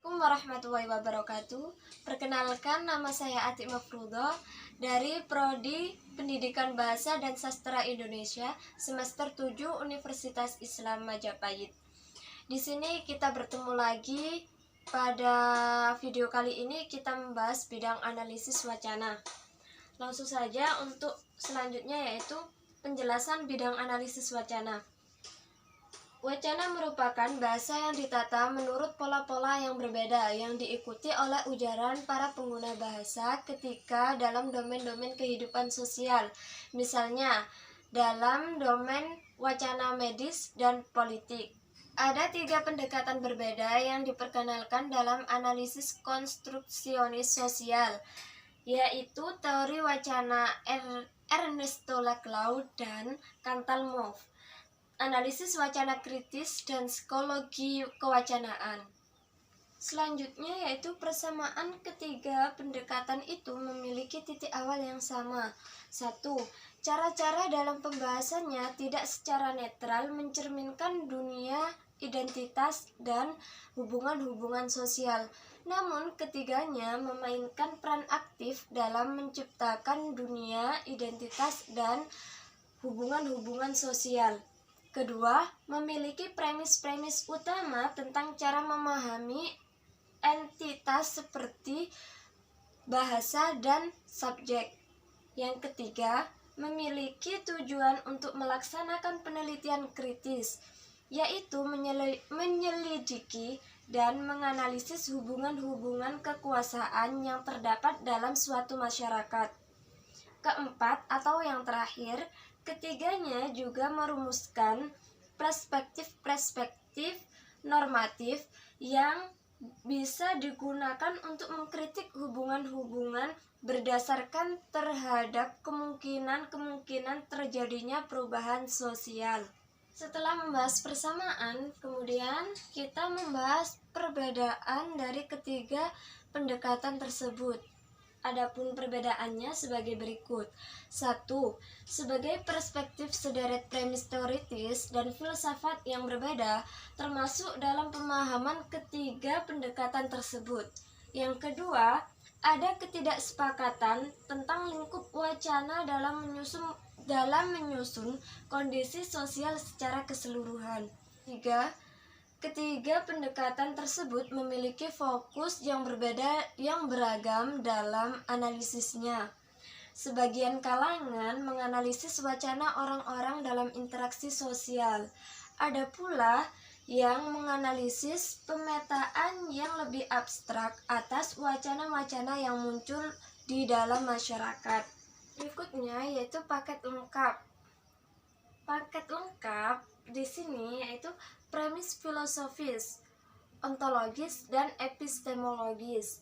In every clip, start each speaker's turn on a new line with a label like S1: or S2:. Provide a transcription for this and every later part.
S1: Assalamualaikum warahmatullahi wabarakatuh. Perkenalkan, nama saya Atik Mafrudo dari Prodi Pendidikan Bahasa dan Sastra Indonesia semester 7 Universitas Islam Majapahit. Di sini kita bertemu lagi. Pada video kali ini kita membahas bidang analisis wacana. Langsung saja untuk selanjutnya, yaitu penjelasan bidang analisis wacana. Wacana merupakan bahasa yang ditata menurut pola-pola yang berbeda yang diikuti oleh ujaran para pengguna bahasa ketika dalam domain-domain kehidupan sosial. Misalnya, dalam domain wacana medis dan politik. Ada 3 pendekatan berbeda yang diperkenalkan dalam analisis konstruksionis sosial, yaitu teori wacana Ernesto Laclau dan Chantal Mouffe, analisis wacana kritis, dan psikologi kewacanaan. Selanjutnya yaitu persamaan ketiga pendekatan itu memiliki titik awal yang sama. 1. Cara-cara dalam pembahasannya tidak secara netral mencerminkan dunia, identitas, dan hubungan-hubungan sosial. Namun ketiganya memainkan peran aktif dalam menciptakan dunia, identitas, dan hubungan-hubungan sosial. Kedua, memiliki premis-premis utama tentang cara memahami entitas seperti bahasa dan subjek. Yang ketiga, memiliki tujuan untuk melaksanakan penelitian kritis, yaitu menyelidiki dan menganalisis hubungan-hubungan kekuasaan yang terdapat dalam suatu masyarakat. Keempat, atau yang terakhir, ketiganya juga merumuskan perspektif-perspektif normatif yang bisa digunakan untuk mengkritik hubungan-hubungan berdasarkan terhadap kemungkinan-kemungkinan terjadinya perubahan sosial. Setelah membahas persamaan, kemudian kita membahas perbedaan dari ketiga pendekatan tersebut. Adapun perbedaannya sebagai berikut. 1. Sebagai perspektif sederet premis teoritis dan filsafat yang berbeda, termasuk dalam pemahaman ketiga pendekatan tersebut. Yang kedua, ada ketidaksepakatan tentang lingkup wacana dalam menyusun kondisi sosial secara keseluruhan. 3. Ketiga pendekatan tersebut memiliki fokus yang berbeda yang beragam dalam analisisnya. Sebagian kalangan menganalisis wacana orang-orang dalam interaksi sosial. Ada pula yang menganalisis pemetaan yang lebih abstrak atas wacana-wacana yang muncul di dalam masyarakat. Berikutnya yaitu paket lengkap. Paket lengkap di sini yaitu premis filosofis, ontologis, dan epistemologis.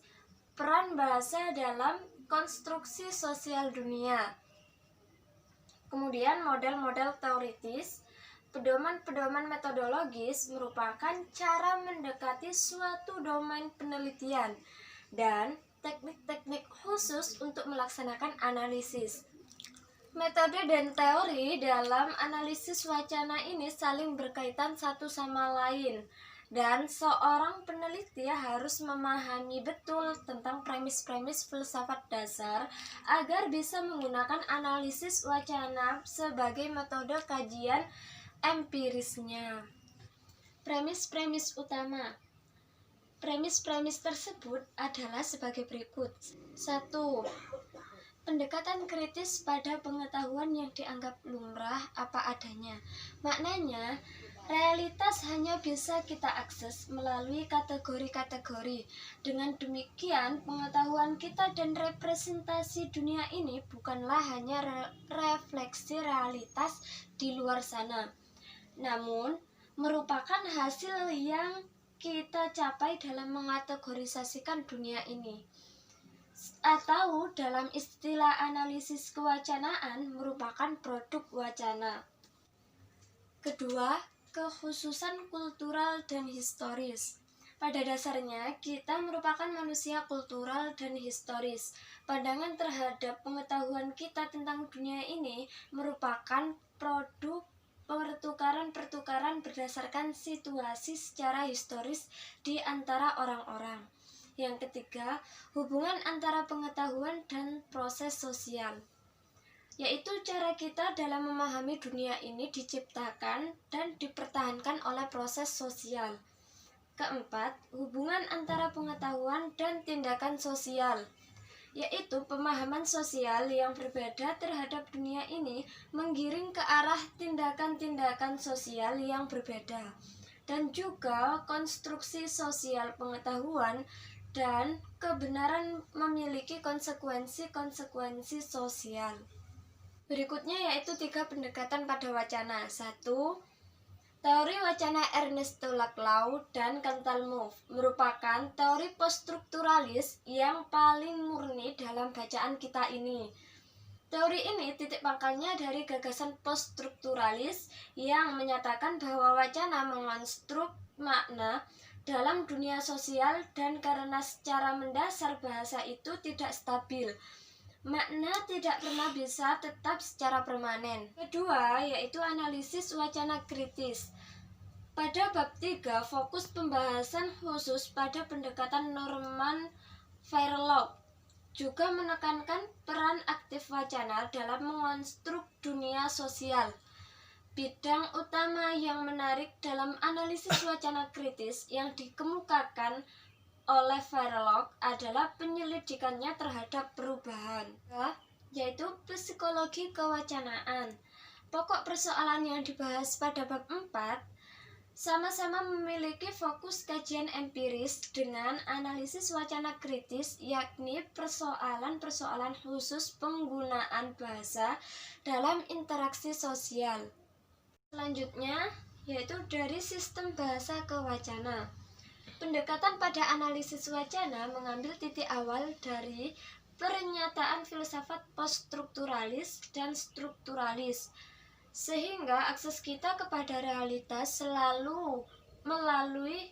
S1: Peran bahasa dalam konstruksi sosial dunia. Kemudian model-model teoritis, pedoman-pedoman metodologis merupakan cara mendekati suatu domain penelitian, dan teknik-teknik khusus untuk melaksanakan analisis. Metode dan teori dalam analisis wacana ini saling berkaitan satu sama lain, dan seorang peneliti harus memahami betul tentang premis-premis filsafat dasar agar bisa menggunakan analisis wacana sebagai metode kajian empirisnya. Premis-premis utama. Premis-premis tersebut adalah sebagai berikut. 1. Pendekatan kritis pada pengetahuan yang dianggap lumrah apa adanya. Maknanya, realitas hanya bisa kita akses melalui kategori-kategori. Dengan demikian, pengetahuan kita dan representasi dunia ini bukanlah hanya refleksi realitas di luar sana, namun merupakan hasil yang kita capai dalam mengategorisasikan dunia ini. Atau dalam istilah analisis kewacanaan merupakan produk wacana. Kedua, kekhususan kultural dan historis. Pada dasarnya, kita merupakan manusia kultural dan historis. Pandangan terhadap pengetahuan kita tentang dunia ini merupakan produk pertukaran berdasarkan situasi secara historis di antara orang-orang. Yang ketiga, hubungan antara pengetahuan dan proses sosial, yaitu cara kita dalam memahami dunia ini diciptakan dan dipertahankan oleh proses sosial. Keempat, hubungan antara pengetahuan dan tindakan sosial, yaitu pemahaman sosial yang berbeda terhadap dunia ini menggiring ke arah tindakan-tindakan sosial yang berbeda, dan juga konstruksi sosial pengetahuan dan kebenaran memiliki konsekuensi-konsekuensi sosial. Berikutnya yaitu 3 pendekatan pada wacana. 1. Teori wacana Ernesto Laclau dan Cantalmove merupakan teori poststrukturalis yang paling murni dalam bacaan kita ini. Teori ini titik pangkalnya dari gagasan poststrukturalis yang menyatakan bahwa wacana mengonstruk makna dalam dunia sosial, dan karena secara mendasar bahasa itu tidak stabil, makna tidak pernah bisa tetap secara permanen. Kedua, yaitu analisis wacana kritis. Pada bab 3, fokus pembahasan khusus pada pendekatan Norman Fairlove juga menekankan peran aktif wacana dalam mengonstruk dunia sosial. Bidang utama yang menarik dalam analisis wacana kritis yang dikemukakan oleh Fairlove adalah penyelidikannya terhadap perubahan, yaitu psikologi kewacanaan. Pokok persoalan yang dibahas pada bab 4 sama-sama memiliki fokus kajian empiris dengan analisis wacana kritis, yakni persoalan-persoalan khusus penggunaan bahasa dalam interaksi sosial. Selanjutnya, yaitu dari sistem bahasa ke wacana. Pendekatan pada analisis wacana mengambil titik awal dari pernyataan filsafat poststrukturalis dan strukturalis, sehingga akses kita kepada realitas selalu melalui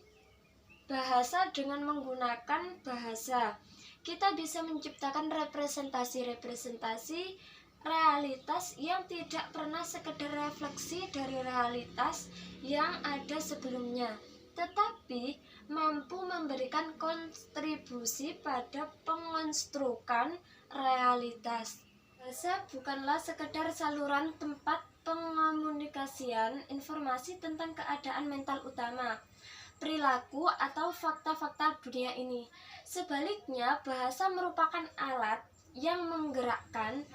S1: bahasa. Dengan menggunakan bahasa, kita bisa menciptakan representasi-representasi realitas yang tidak pernah sekedar refleksi dari realitas yang ada sebelumnya, tetapi mampu memberikan kontribusi pada pengonstrukan realitas. Bahasa bukanlah sekedar saluran tempat pengomunikasian informasi tentang keadaan mental utama, perilaku, atau fakta-fakta dunia ini. Sebaliknya, bahasa merupakan alat yang menggerakkan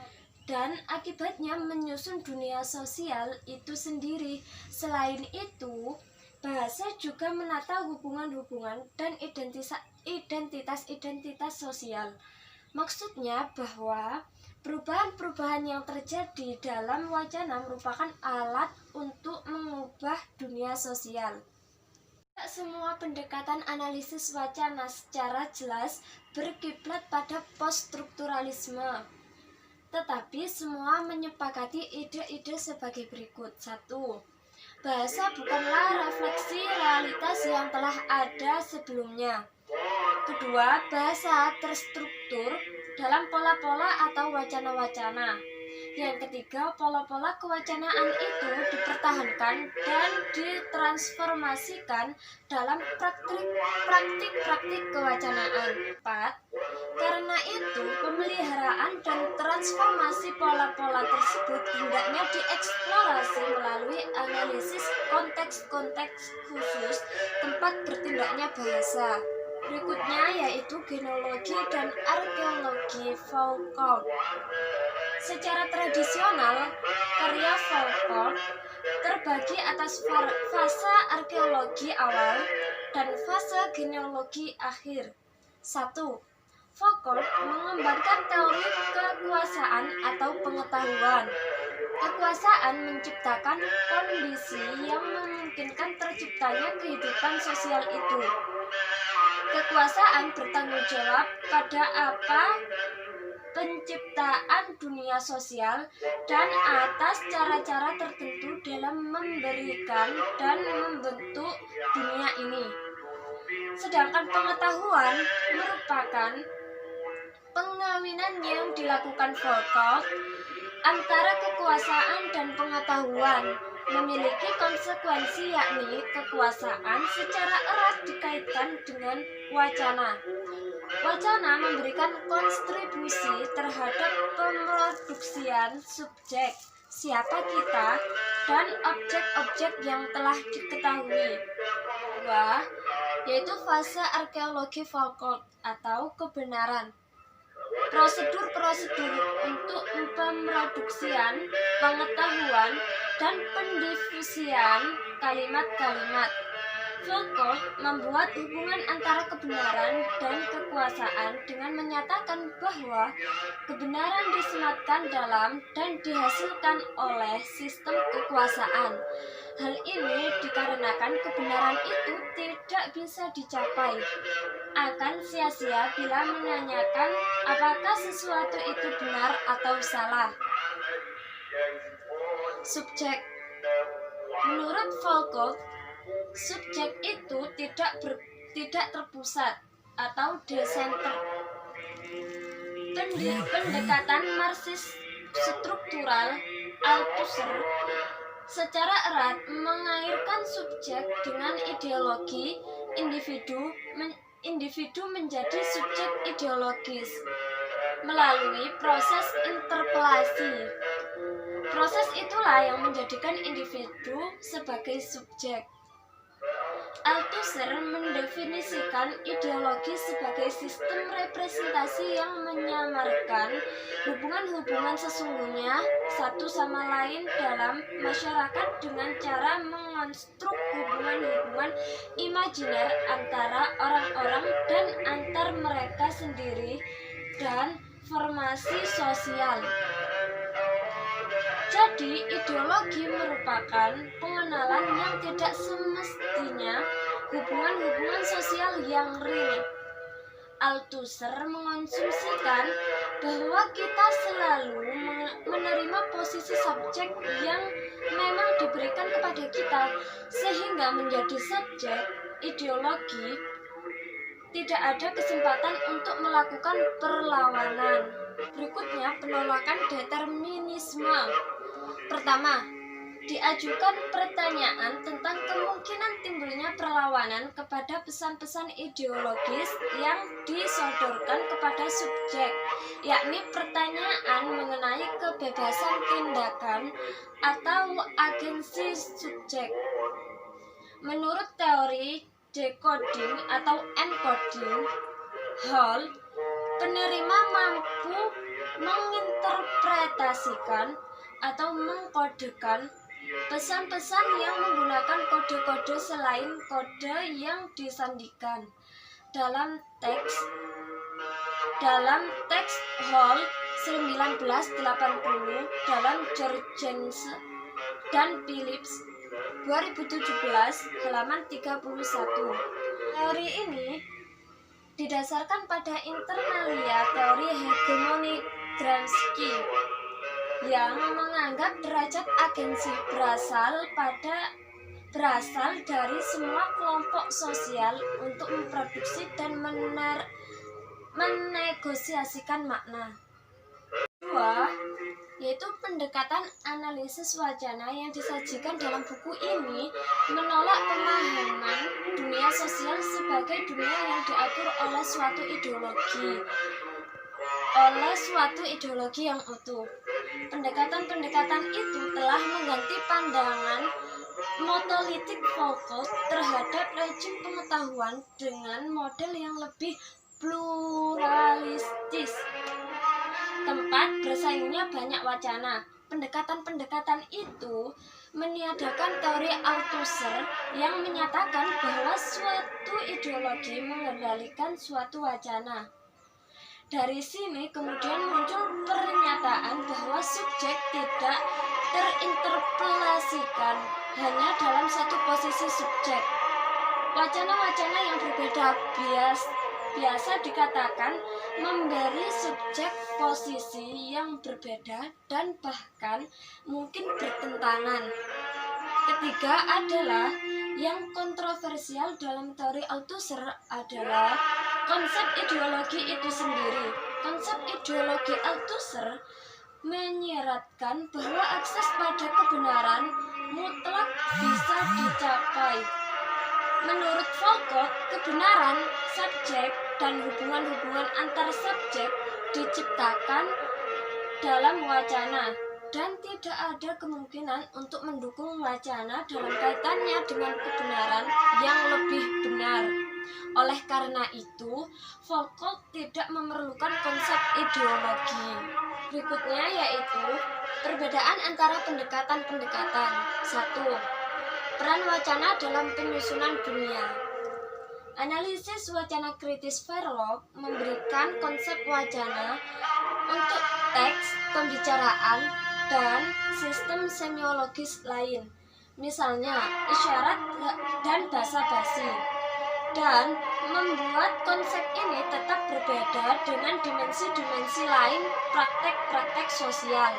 S1: dan akibatnya menyusun dunia sosial itu sendiri. Selain itu, bahasa juga menata hubungan-hubungan dan identitas-identitas sosial. Maksudnya bahwa perubahan-perubahan yang terjadi dalam wacana merupakan alat untuk mengubah dunia sosial. Tidak semua pendekatan analisis wacana secara jelas berkiblat pada poststrukturalisme, tetapi semua menyepakati ide-ide sebagai berikut. 1. Bahasa bukanlah refleksi realitas yang telah ada sebelumnya. Kedua, bahasa terstruktur dalam pola-pola atau wacana-wacana. Yang ketiga, pola-pola kewacanaan itu dipertahankan dan ditransformasikan dalam praktik-praktik kewacanaan. 4. Karena itu, pemeliharaan dan transformasi pola-pola tersebut hendaknya dieksplorasi melalui analisis konteks-konteks khusus tempat bertindaknya bahasa. Berikutnya yaitu genealogi dan arkeologi Foucault. Secara tradisional, karya Foucault terbagi atas fase arkeologi awal dan fase genealogi akhir. 1. Foucault mengembangkan teori kekuasaan atau pengetahuan. Kekuasaan menciptakan kondisi yang memungkinkan terciptanya kehidupan sosial itu. Kekuasaan bertanggung jawab pada penciptaan dunia sosial dan atas cara-cara tertentu dalam memberikan dan membentuk dunia ini. Sedangkan pengetahuan merupakan pengawinan yang dilakukan Foucault antara kekuasaan dan pengetahuan. memiliki konsekuensi, yakni kekuasaan secara erat dikaitkan dengan wacana. Wacana memberikan kontribusi terhadap pemroduksian subjek, siapa kita, dan objek-objek yang telah diketahui. Dua, yaitu fase arkeologi Foucault atau kebenaran. Prosedur-prosedur untuk pemroduksian pengetahuan dan pendifusian kalimat-kalimat. Foucault membuat hubungan antara kebenaran dan kekuasaan dengan menyatakan bahwa kebenaran disematkan dalam dan dihasilkan oleh sistem kekuasaan. Hal ini dikarenakan kebenaran itu tidak bisa dicapai, akan sia-sia bila menanyakan apakah sesuatu itu benar atau salah. Subjek. Menurut Foucault, subjek itu tidak terpusat atau desenter. Pendekatan Marxis struktural Althusser secara erat mengaitkan subjek dengan ideologi. Individu menjadi subjek ideologis melalui proses interpelasi. Proses itulah yang menjadikan individu sebagai subjek. Althusser mendefinisikan ideologi sebagai sistem representasi yang menyamarkan hubungan-hubungan sesungguhnya satu sama lain dalam masyarakat dengan cara mengonstruk hubungan-hubungan imajiner antara orang-orang dan antar mereka sendiri dan formasi sosial. Jadi, ideologi merupakan pengenalan yang tidak semestinya hubungan-hubungan sosial yang real. Althusser mengonsumsikan bahwa kita selalu menerima posisi subjek yang memang diberikan kepada kita, sehingga menjadi subjek ideologi tidak ada kesempatan untuk melakukan perlawanan. Berikutnya, penolakan determinisme. Pertama, diajukan pertanyaan tentang kemungkinan timbulnya perlawanan kepada pesan-pesan ideologis yang disodorkan kepada subjek, yakni pertanyaan mengenai kebebasan tindakan atau agensi subjek. Menurut teori decoding atau encoding, Hall, penerima mampu menginterpretasikan atau mengkodekan pesan-pesan yang menggunakan kode-kode selain kode yang disandikan. Dalam teks Hall 1980 dalam Georgens dan Phillips 2017 halaman 31. Teori ini didasarkan pada internalia teori hegemoni Gramsci yang menganggap derajat agensi berasal dari semua kelompok sosial untuk memproduksi dan menegosiasikan makna. Kedua, yaitu pendekatan analisis wacana yang disajikan dalam buku ini menolak pemahaman dunia sosial sebagai dunia yang diatur oleh suatu ideologi yang utuh. Pendekatan-pendekatan itu telah mengganti pandangan monolitik Foucault terhadap rejim pengetahuan dengan model yang lebih pluralistis. Tempat bersaingnya banyak wacana. Pendekatan-pendekatan itu meniadakan teori Althusser yang menyatakan bahwa suatu ideologi mengendalikan suatu wacana. Dari sini kemudian muncul pernyataan bahwa subjek tidak terinterpelasikan hanya dalam satu posisi subjek. Wacana-wacana yang berbeda biasa dikatakan memberi subjek posisi yang berbeda dan bahkan mungkin bertentangan. Ketiga adalah yang kontroversial dalam teori Althusser adalah konsep ideologi itu sendiri. Konsep ideologi Althusser menyeratkan bahwa akses pada kebenaran sesuai. Menurut Foucault, kebenaran, subjek, dan hubungan-hubungan antar subjek diciptakan dalam wacana dan tidak ada kemungkinan untuk mendukung wacana dalam kaitannya dengan kebenaran yang lebih benar. Oleh karena itu, Foucault tidak memerlukan konsep ideologi. Berikutnya yaitu perbedaan antara pendekatan-pendekatan. 1. Peran wacana dalam penyusunan dunia. Analisis wacana kritis Verloc memberikan konsep wacana untuk teks, pembicaraan, dan sistem semiologis lain, misalnya isyarat dan basa-basi, dan membuat konsep ini tetap berbeda dengan dimensi-dimensi lain praktek-praktek sosial.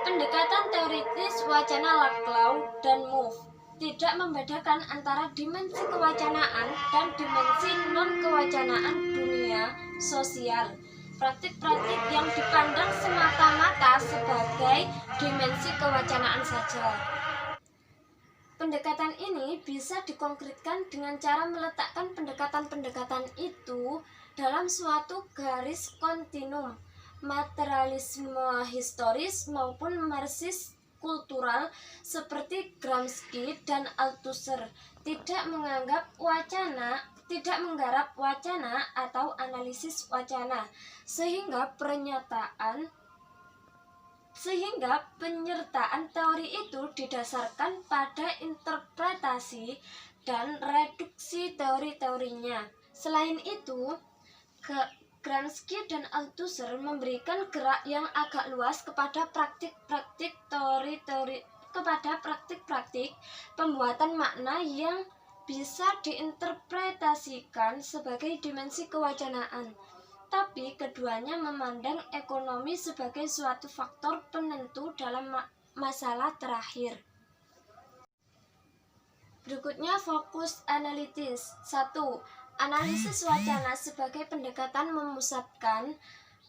S1: Pendekatan teoritis wacana Laclau dan Mouffe tidak membedakan antara dimensi kewacanaan dan dimensi non-kewacanaan dunia sosial. Praktik-praktik yang dipandang semata-mata sebagai dimensi kewacanaan saja. Pendekatan ini bisa dikonkretkan dengan cara meletakkan pendekatan-pendekatan itu dalam suatu garis kontinum, materialisme historis maupun marxis kultural seperti Gramsci dan Althusser tidak menggarap wacana atau analisis wacana, sehingga penyertaan teori itu didasarkan pada interpretasi dan reduksi teori-teorinya. Selain itu, Gramsci dan Althusser memberikan gerak yang agak luas kepada praktik-praktik pembuatan makna yang bisa diinterpretasikan sebagai dimensi kewacanaan. Tapi keduanya memandang ekonomi sebagai suatu faktor penentu dalam masalah terakhir. Berikutnya fokus analitis. 1. Analisis wacana sebagai pendekatan memusatkan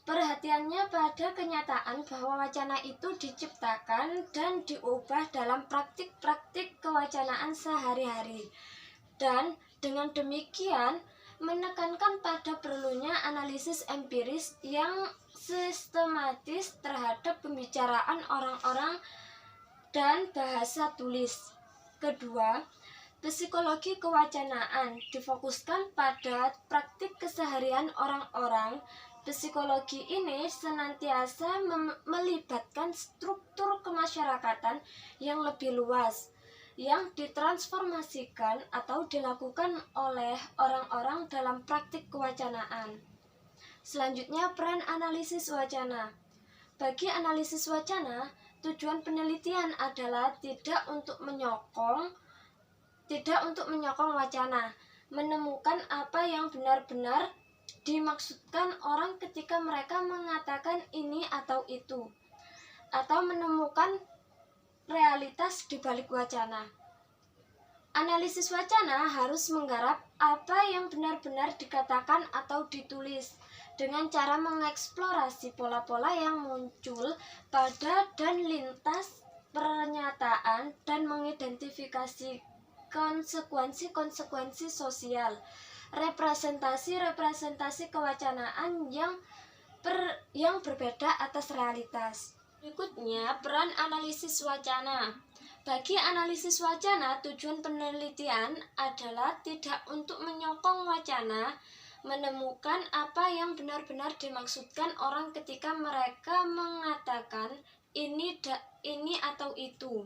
S1: perhatiannya pada kenyataan bahwa wacana itu diciptakan dan diubah dalam praktik-praktik kewacanaan sehari-hari. Dan dengan demikian menekankan pada perlunya analisis empiris yang sistematis terhadap pembicaraan orang-orang dan bahasa tulis. Kedua, psikologi kewacanaan difokuskan pada praktik keseharian orang-orang. Psikologi ini senantiasa melibatkan struktur kemasyarakatan yang lebih luas, yang ditransformasikan atau dilakukan oleh orang-orang dalam praktik kewacanaan. Selanjutnya, peran analisis wacana. Bagi analisis wacana, tujuan penelitian adalah tidak untuk menyokong wacana, menemukan apa yang benar-benar dimaksudkan orang ketika mereka mengatakan ini atau itu, atau menemukan realitas di balik wacana. Analisis wacana harus menggarap apa yang benar-benar dikatakan atau ditulis dengan cara mengeksplorasi pola-pola yang muncul pada dan lintas pernyataan dan mengidentifikasi konsekuensi-konsekuensi sosial, representasi kewacanaan yang berbeda atas realitas. Berikutnya, peran analisis wacana. Bagi analisis wacana, tujuan penelitian adalah tidak untuk menyokong wacana, menemukan apa yang benar-benar dimaksudkan orang ketika mereka mengatakan ini atau itu,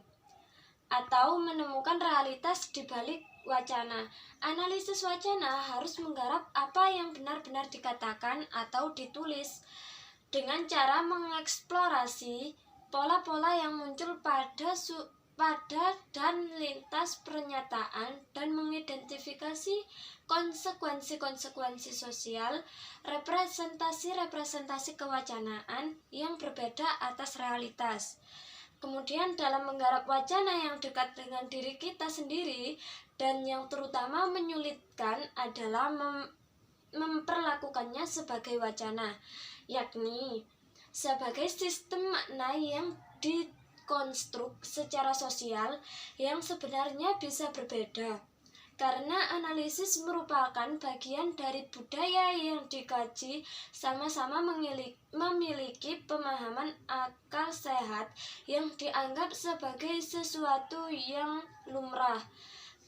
S1: atau menemukan realitas di balik wacana. Analisis wacana harus menggarap apa yang benar-benar dikatakan atau ditulis dengan cara mengeksplorasi pola-pola yang muncul pada dan lintas pernyataan dan mengidentifikasi konsekuensi-konsekuensi sosial, representasi kewacanaan yang berbeda atas realitas. Kemudian dalam menggarap wacana yang dekat dengan diri kita sendiri dan yang terutama menyulitkan adalah memperlakukannya sebagai wacana, yakni sebagai sistem makna yang konstruk secara sosial yang sebenarnya bisa berbeda. Karena analisis merupakan bagian dari budaya yang dikaji, sama-sama memiliki pemahaman akal sehat yang dianggap sebagai sesuatu yang lumrah.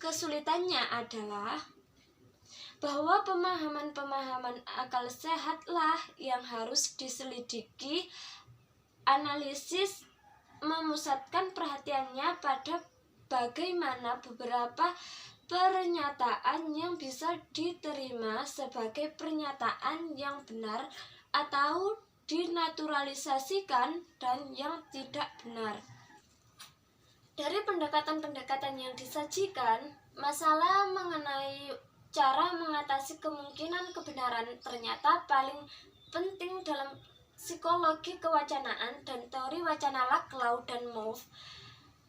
S1: Kesulitannya adalah bahwa pemahaman akal sehatlah yang harus diselidiki. Analisis memusatkan perhatiannya pada bagaimana beberapa pernyataan yang bisa diterima sebagai pernyataan yang benar atau dinaturalisasikan dan yang tidak benar. Dari pendekatan-pendekatan yang disajikan, masalah mengenai cara mengatasi kemungkinan kebenaran ternyata paling penting dalam psikologi kewacanaan dan teori wacana Laclau dan Mouffe.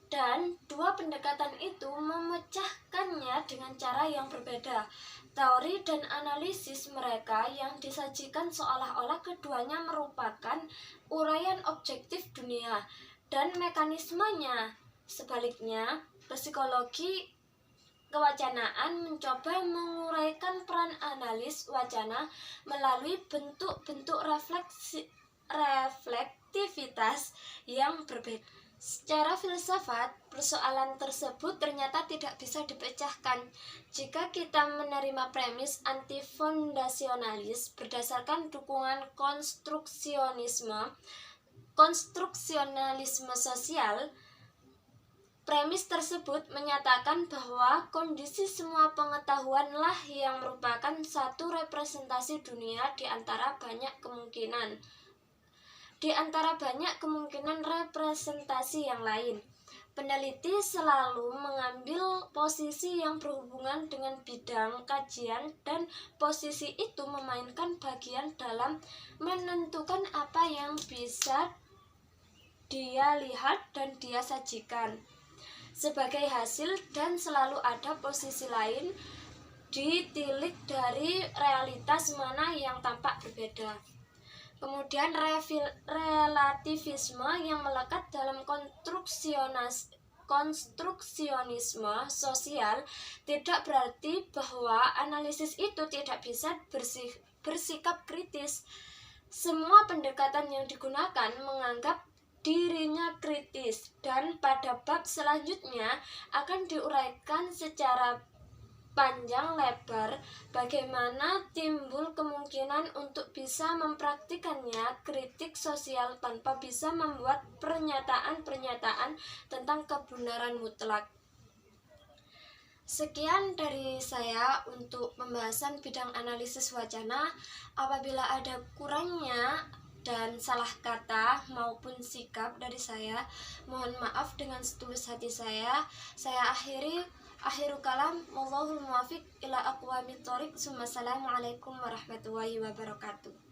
S1: Dan dua pendekatan itu memecahkannya dengan cara yang berbeda. Teori dan analisis mereka yang disajikan seolah-olah keduanya merupakan uraian objektif dunia dan mekanismenya. Sebaliknya, psikologi kewacanaan mencoba menguraikan peran analis wacana melalui bentuk-bentuk reflektivitas yang berbeda. Secara filsafat, persoalan tersebut ternyata tidak bisa dipecahkan jika kita menerima premis antifondasionalis berdasarkan dukungan konstruksionalisme sosial. Premis tersebut menyatakan bahwa kondisi semua pengetahuanlah yang merupakan satu representasi dunia di antara banyak kemungkinan representasi yang lain. Peneliti selalu mengambil posisi yang berhubungan dengan bidang kajian, dan posisi itu memainkan bagian dalam menentukan apa yang bisa dia lihat dan dia sajikan sebagai hasil, dan selalu ada posisi lain ditilik dari realitas mana yang tampak berbeda. Kemudian relativisme yang melekat dalam konstruksionisme sosial tidak berarti bahwa analisis itu tidak bisa bersikap kritis. Semua pendekatan yang digunakan menganggap dirinya kritis, dan pada bab selanjutnya akan diuraikan secara panjang lebar bagaimana timbul kemungkinan untuk bisa mempraktikannya kritik sosial tanpa bisa membuat pernyataan-pernyataan tentang kebenaran mutlak. Sekian dari saya untuk pembahasan bidang analisis wacana. Apabila ada kurangnya dan salah kata maupun sikap dari saya, mohon maaf dengan setulus hati saya. Saya akhiru kalam, wallahul muwaffiq ila aqwamit thoriq. Assalamualaikum warahmatullahi wabarakatuh.